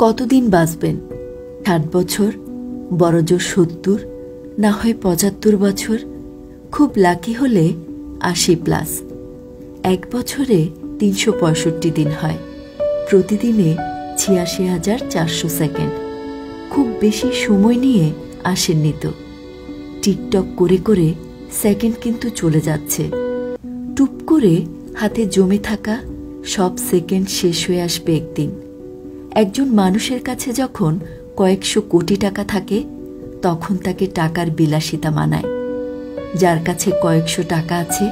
কতদিন বাঁচবেন? ৬০ বছর, বড়জোর ৭০, না হয় ৭৫ বছর, খুব লাকি হলে ৮০+। এক বছরে ৩৬৫ দিন হয়, প্রতিদিনে ৮৬,৪০০ সেকেন্ড। খুব বেশি সময় নিয়ে আসেননি তো। টিকটক করে করে সেকেন্ড কিন্তু চলে যাচ্ছে। টুপ করে হাতে জমে থাকা সব সেকেন্ড শেষ হয়ে আসবে একদিন। একজন মানুষের কাছে যখন কয়েকশো কোটি টাকা থাকে, তখন তাকে টাকার বিলাসিতা মানায়। যার কাছে কয়েকশো টাকা আছে,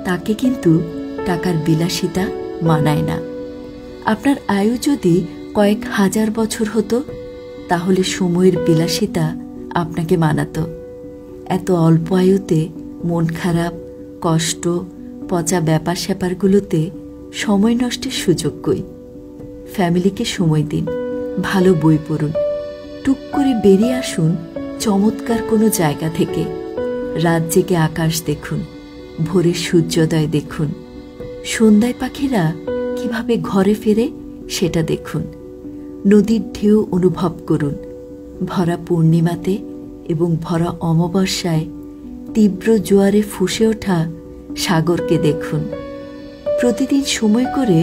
তাকে কিন্তু টাকার বিলাসিতা মানায় না। আপনার আয়ু যদি কয়েক হাজার বছর হতো, তাহলে সময়ের বিলাসিতা আপনাকে মানাতো। এত অল্প আয়ুতে মন খারাপ, কষ্ট, পচা ব্যাপার স্যাপারগুলোতে সময় নষ্টের সুযোগ কই? ফ্যামিলিকে সময় দিন, ভালো বই পড়ুন, টুক করে বেরিয়ে আসুন চমৎকার কোনো জায়গা থেকে। রাত জেগে আকাশ দেখুন, ভোরের সূর্যোদয় দেখুন, সন্ধ্যায় পাখিরা কিভাবে ঘরে ফেরে সেটা দেখুন। নদীর ঢেউ অনুভব করুন। ভরা পূর্ণিমাতে এবং ভরা অমাবস্যায় তীব্র জোয়ারে ফুঁসে ওঠা সাগরকে দেখুন। প্রতিদিন সময় করে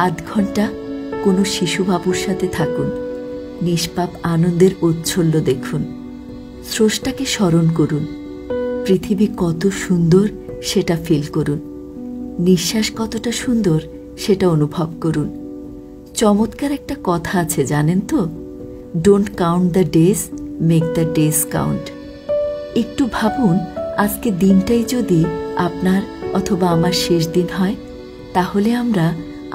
৮ ঘন্টা কোনো শিশুবাবুর সাথে থাকুন। নিষ্পাপ আনন্দের ঔচ্ছল্য দেখুন। স্রষ্টাকে স্মরণ করুন। পৃথিবী কত সুন্দর সেটা ফিল করুন। নিঃশ্বাস কতটা সুন্দর সেটা অনুভব করুন। চমৎকার একটা কথা আছে জানেন তো, don't count the days, make the days count. একটু ভাবুন, আজকে দিনটাই যদি আপনার অথবা আমার শেষ দিন হয়, তাহলে আমরা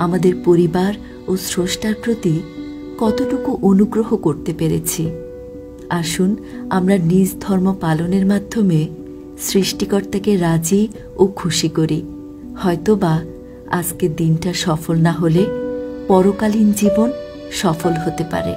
আমাদের পরিবার ও স্রষ্টার প্রতি কতটুকু অনুগ্রহ করতে পেরেছি। আসুন আমরা নিজ ধর্ম পালনের মাধ্যমে সৃষ্টিকর্তাকে রাজি ও খুশি করি। হয়তোবা আজকের দিনটা সফল না হলে পরকালীন জীবন সফল হতে পারে।